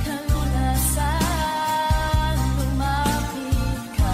Kalunasan lumapit ka.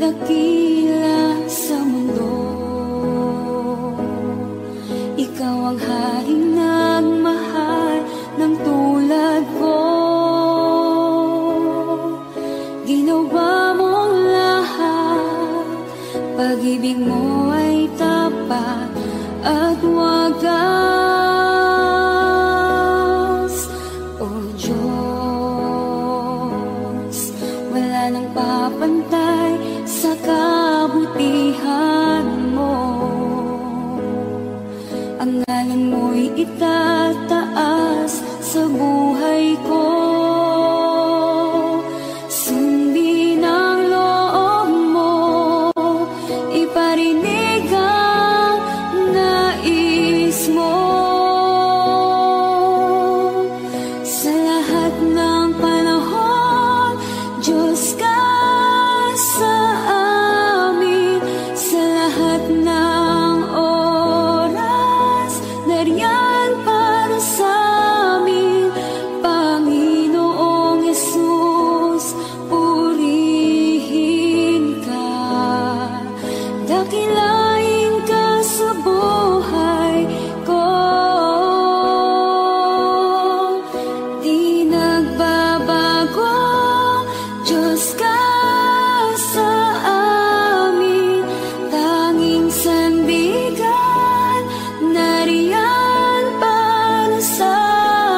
dakila sa mundo. mo ay tapat at wagas. O Diyos, wala nang papantay sa kabutihan mo. Ang ngalan mo'y itataas sa buhay ko. Sundin ang loob mo, iparinig ang nais mo. Sa lahat ng panahon, Diyos ka sa amin. Sa lahat ng oras, nariyan para sa amin. Panginoong Yesus, purihin ka. Dakilain ka sa buhay ko. Di nagbabago, Diyos ka sa amin. Tanging sandigan, nariyan para sa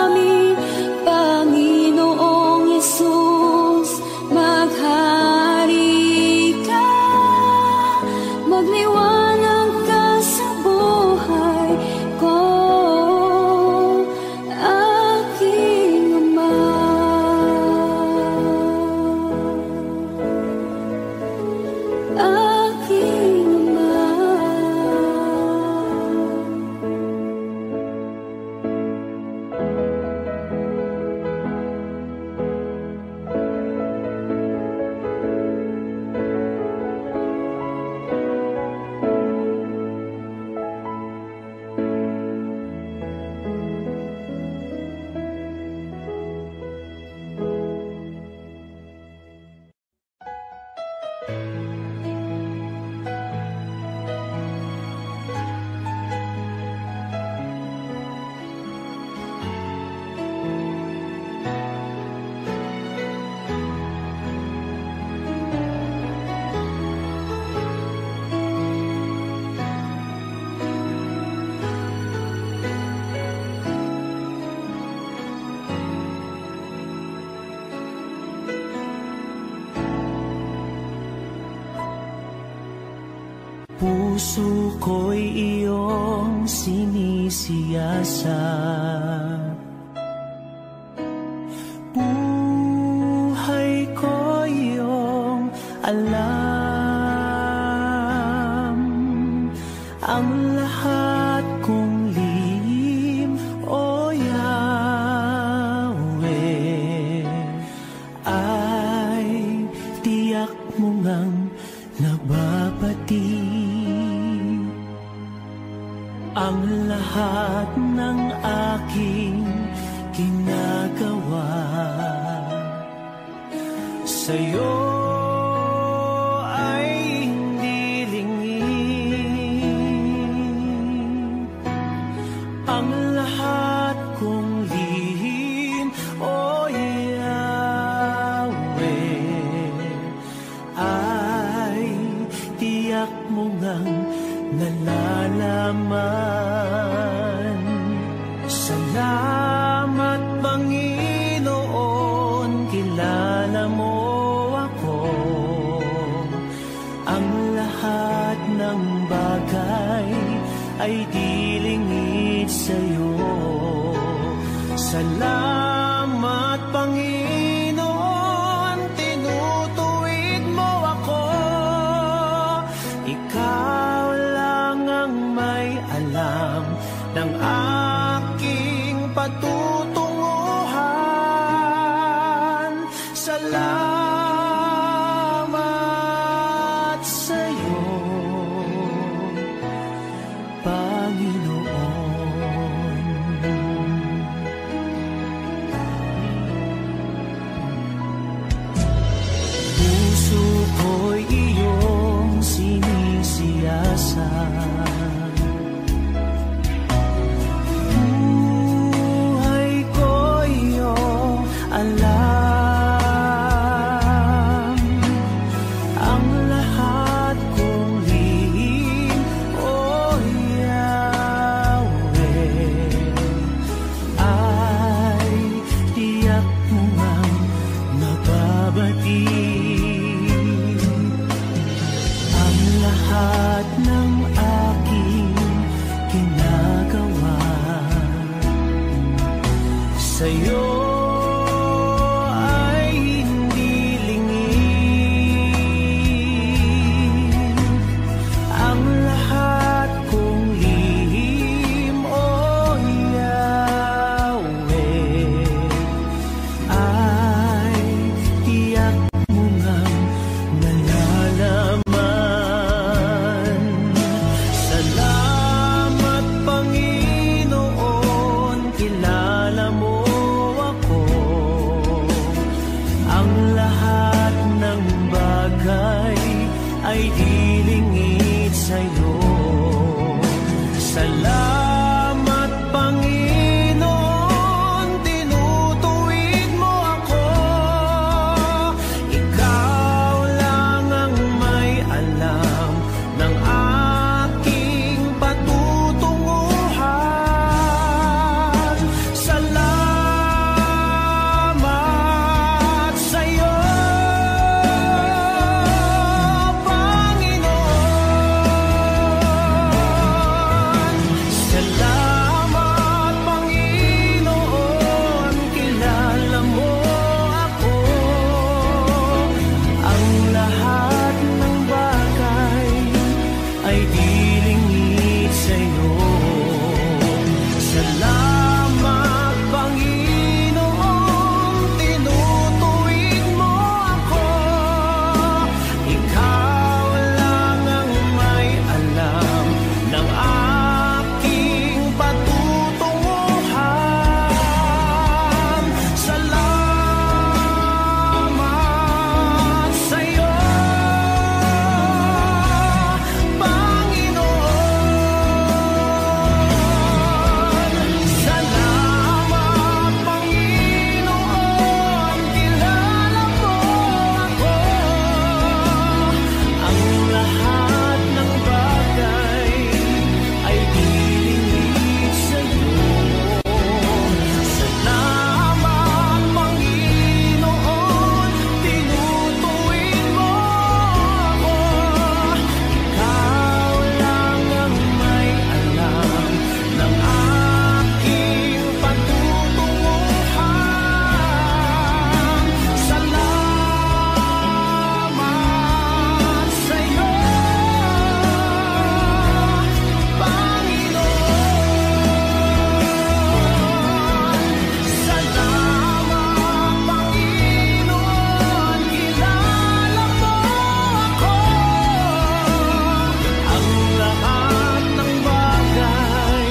amin. Panginoong Yesus, maghari ka. Magliwanag ka sa buhay ko, aking Ama. Aking Ama. Puso ko'y iyong sinisiyasat, buhay ko iyong alam. Ang lahat kong lihim, O Yahweh, ay tiyak mo ngang nababati. Ang lahat ng aking ginagawa sa'yo ay hindi lingid. Ang lahat kong lihim, O Yahweh, ay tiyak mo ngang nalalaman. Salamat, Panginoon, kilala mo ako. Ang lahat ng bagay ay di lingid sa'yo. Salamat, Panginoon, tinutuwid mo ako. Ikaw lang ang may alam ng aking patutunguhan. Salamat sa'yo, Panginoon. Puso ko'y iyong sinisiyasat, buhay Salamat Panginoon, kilala mo ako. Ang lahat ng bagay ay dilingid sa'yo. Salamat Panginoon, tinutuwid mo ako. Ikaw lang ang may alam ng aking patutunguhan. Salamat sa'yo, Panginoon. Salamat Panginoon, kilala mo ako. Ang lahat ng bagay ay dilingid sa'yo. Salamat Panginoon, tinutuwid mo ako. Ikaw lang ang may alam ng aking patutunguhan. Salamat sa'yo, Panginoon. Salamat Panginoon, kilala mo ako. Ang lahat ng bagay ay dilingid sa'yo. Salamat Panginoon, tinutuwid mo ako. Ikaw lang ang may alam ng aking patutunguhan. Salamat sa'yo, Panginoon. Salamat Panginoon, kilala mo ako. Ang lahat ng bagay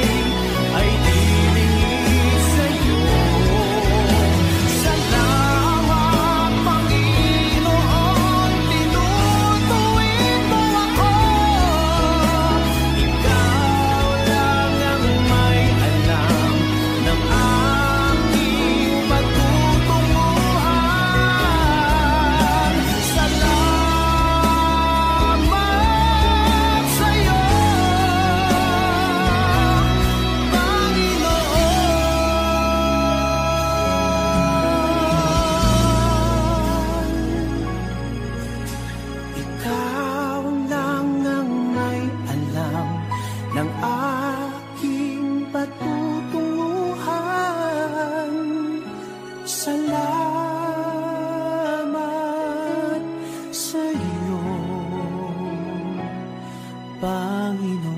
ay dilingid sa'yo. Salamat Panginoon, tinutuwid mo ako. Ikaw lang ang may alam ng aking patutunguhan. Salamat sa'yo, Panginoon. Ikaw lang ang may alam ng aking patutunguhan. Salamat sa'yo, Panginoon.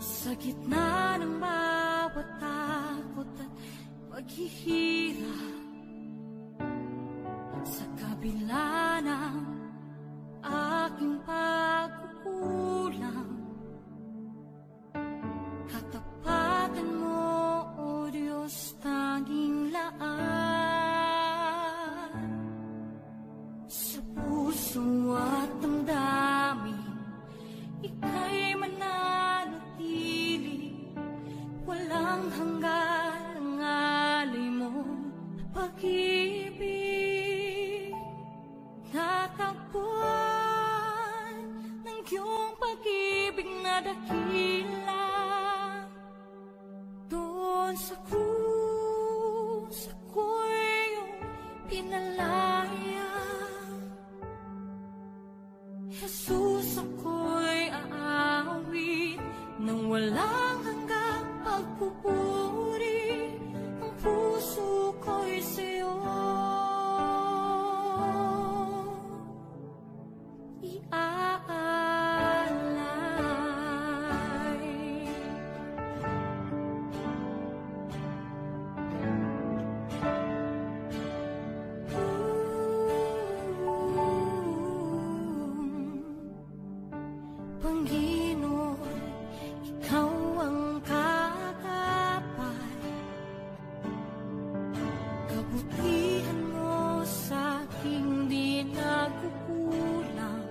Sa gitna ng bawat takot at paghihirap, sa kabila ng aking pagkukulang, katapatan mo, O Diyos, tanging laan. Sa puso at damdamin, ika'y mananatili, walang hanggan ang dakila. Doon sa krus ako'y iyong pinalaya. Jesus, ako'y aawit nang walang hanggang pagpupuri. Ang puso ko'y sa'yo iaalay. Panginoon, ikaw ang katapat. Kabutihan mo sa'king di nagkukulang.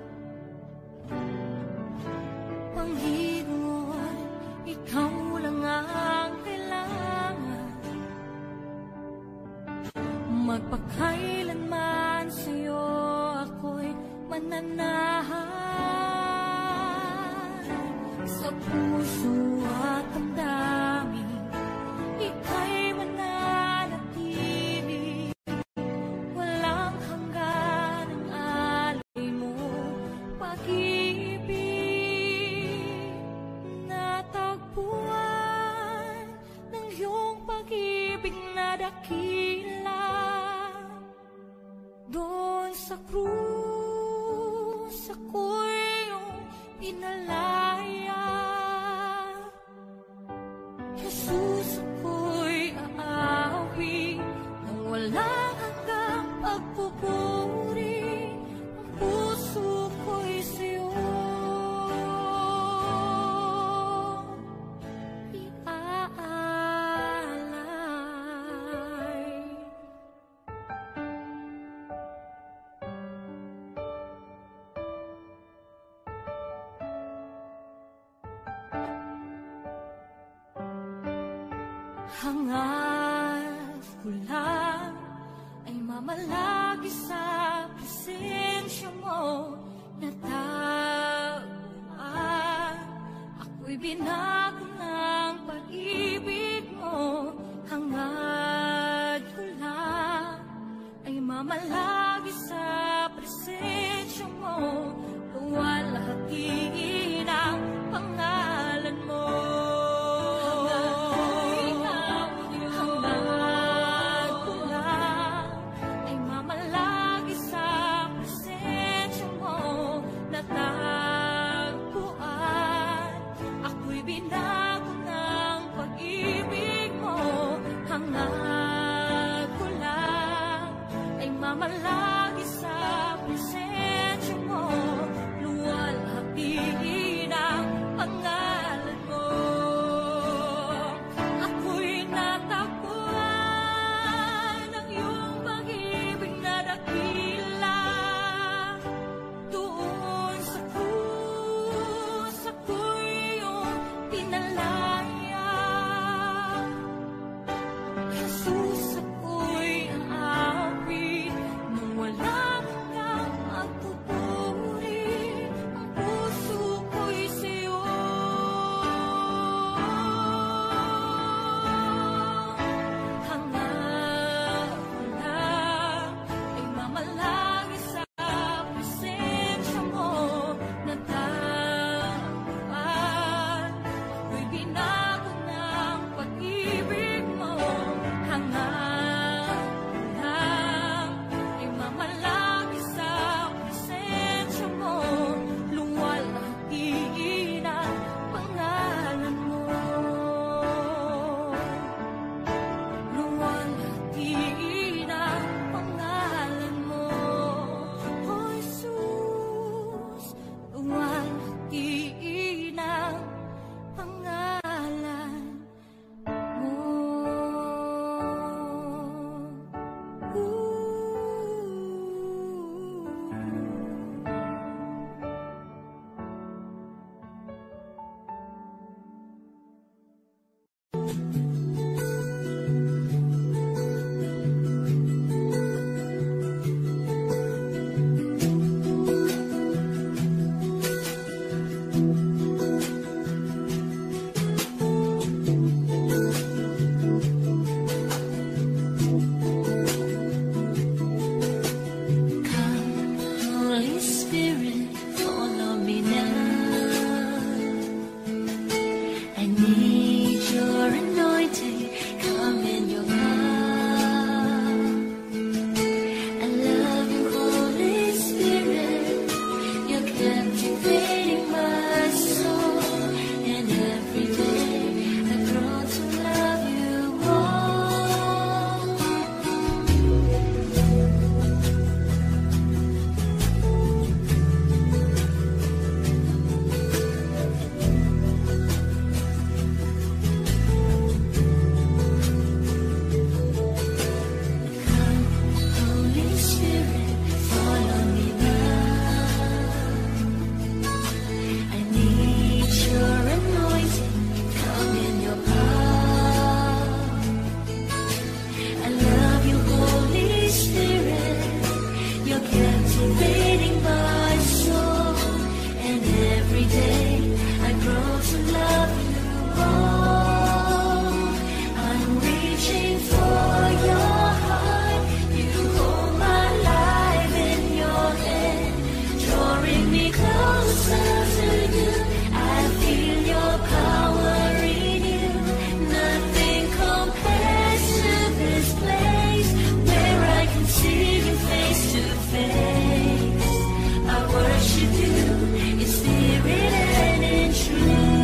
Panginoon, ikaw lang ang kailangan. Magpakailanman sa'yo ako'y mananahan. Sa puso at damdamin, ika'y mananatili. Walang hanggan ang alay mo, pag-ibig. Natagpuan ng iyong pag-ibig na dakila. Doon sa krus ako'y iyong pinalaya. Jesus, ako'y aawit nang walang hanggang pagpupuri. Ang puso ko'y sa'yo iaalay. Hangad ko lang ay mamalagi sa presensya mo. Natagpuan ako'y binago ng pag-ibig mo. Hangad ko lang ay mamalagi sa presensya mo. Luwalhati ng pangalan mo. Malagi sa presensya mo, luwalhati ng pangalan mo. Ako'y natagpuan ng iyong pag-ibig na dakila. Doon sa krus ako'y iyong pinalaya. Jesus, ako'y aawit nang walang hanggang pagpupuri. Ang puso ko'y sa'yo hangad ko lang ay mamalagi sa presensya mo. Natagpuan ako'y binago ng pag-ibig mo. Hangad reaching for your heart. You hold my life in your hand, drawing me closer to you. I feel your power in you. Nothing compares to this place where I can see you face to face. I worship you in spirit and in truth.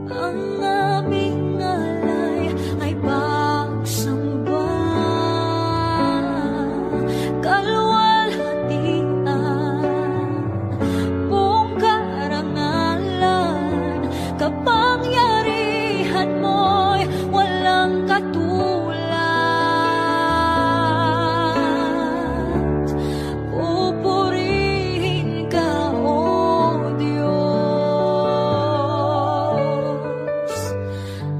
ang aming alay ay pagsamba, kalwalhatian, buong karangalan, kapangyarihan mo'y walang katulad. Pupurihin ka, O Diyos.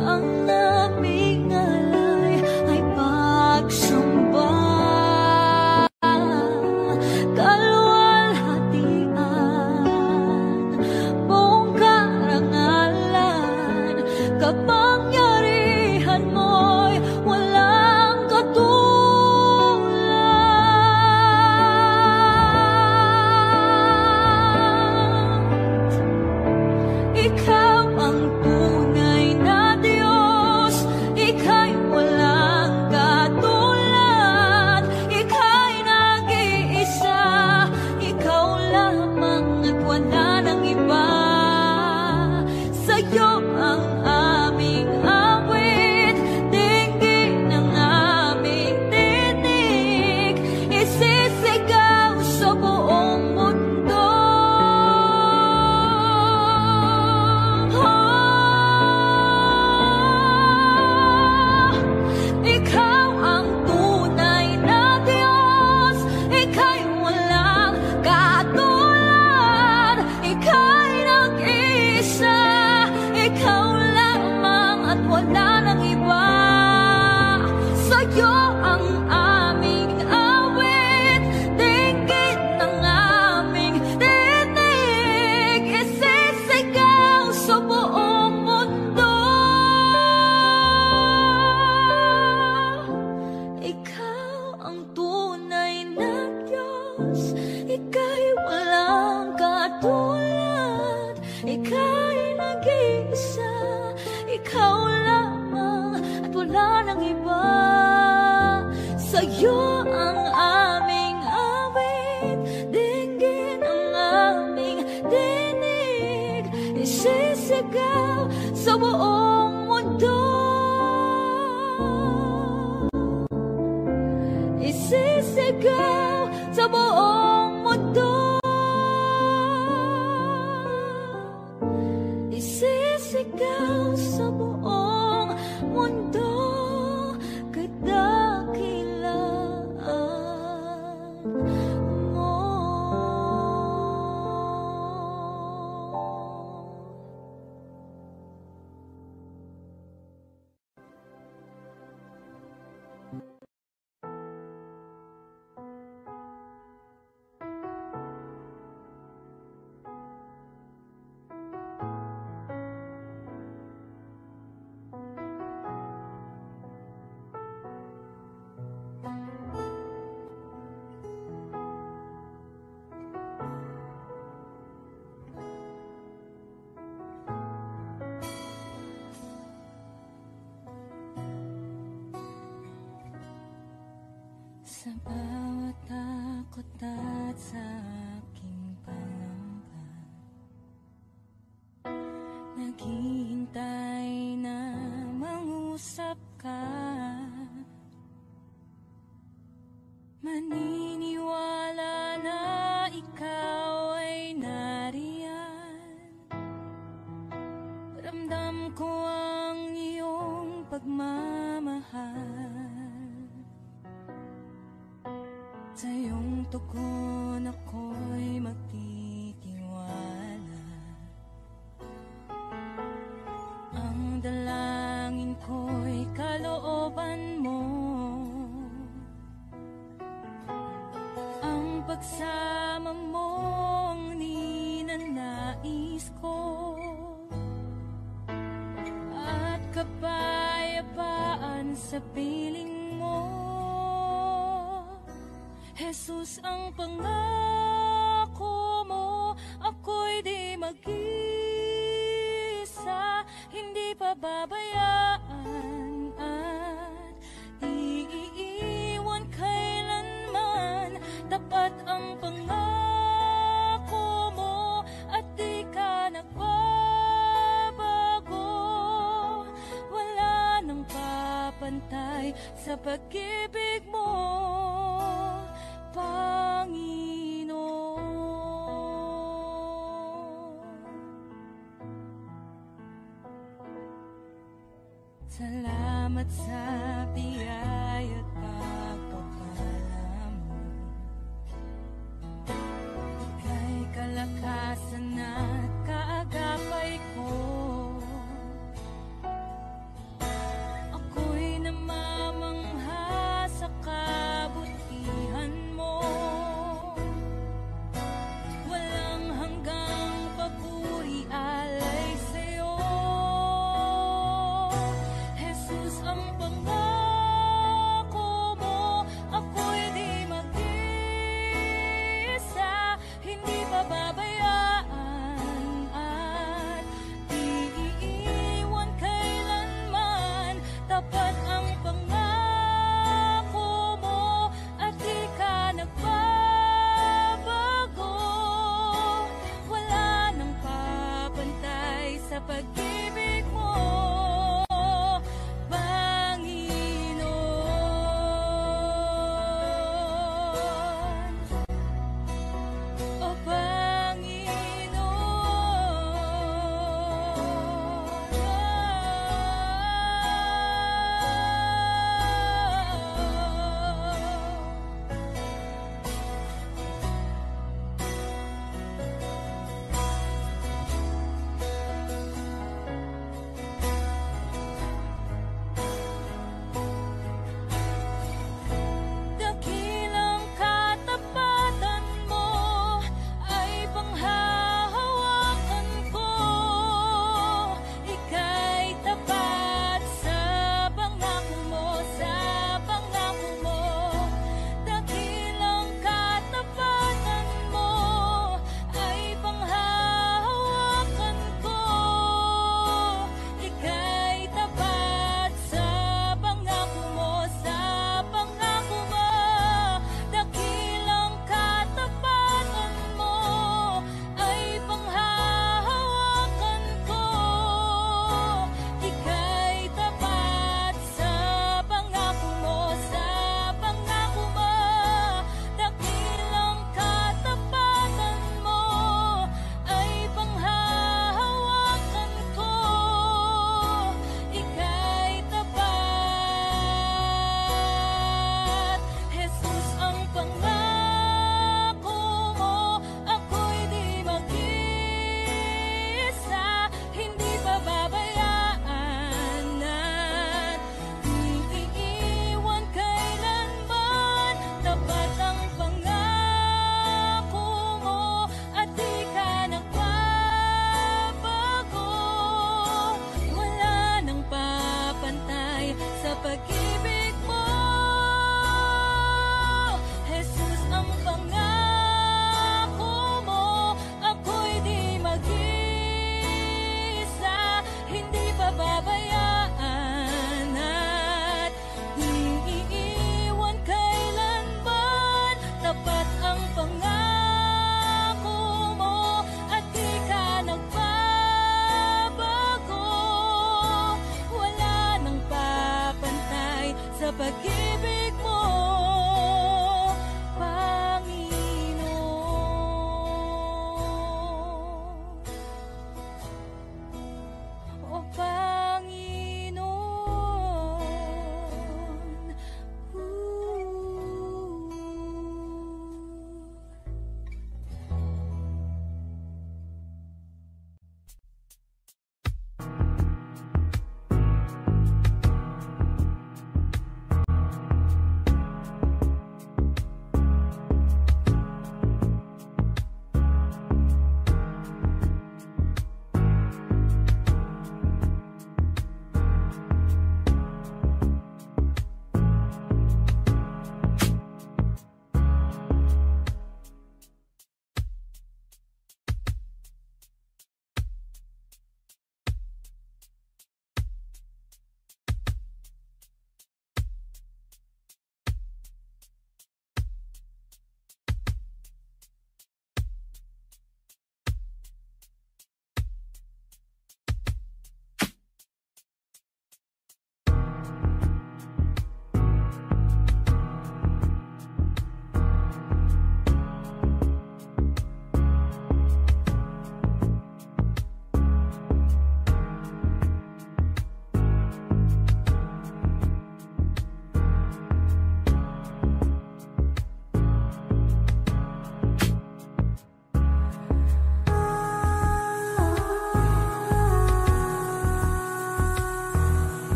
Ang aming alay ay pagsamba, kalwalhatian, buong karangalan, kapangyarihan mo'y walang katulad. Ikaw ang tunay na Diyos, ika'y walang katulad, ika'y nag-iisa, ikaw lamang at wala nang iba. Sa'yo ang aming awit, dinggin ang aming tinig, isisigaw sa buong mundo. Ikaw ang tunay na Diyos, ika'y walang katulad, ika'y nag-iisa, ikaw lamang at wala nang iba. Sa'yo ang aming awit, dinggin ang aming tinig, isisigaw sa buong mundo. Ikaw ang tunay na Diyos, ika'y walang katulad, ika'y nag-iisa, ikaw lamang at wala nang iba. Sa'yo ang aming awit, dinggin ang aming tinig, isisigaw sa buong mundo. Isisigaw sa buong mundo. Isisigaw sa buong mundo, kadakilaan mo. Sa bawat takot at sa aking palangga, naghihintay na mangusap ka. Maniniwala na ikaw ay nariyan. Ramdam ko ang iyong pagmamahal. Sa iyong tugon ako'y magtitiwala. Ang dalangin ko'y kalooban mo. Ang pagsama mo ang ninanais ko. At kapayapaan sa piling mo. Jesus, ang pangako mo, ako'y di mag-isa, hindi pababayaan at di iiwan kailanman. Tapat ang pangako mo at di ka nagbabago. sa pag-ibig mo, Panginoon. Salamat sa biyaya at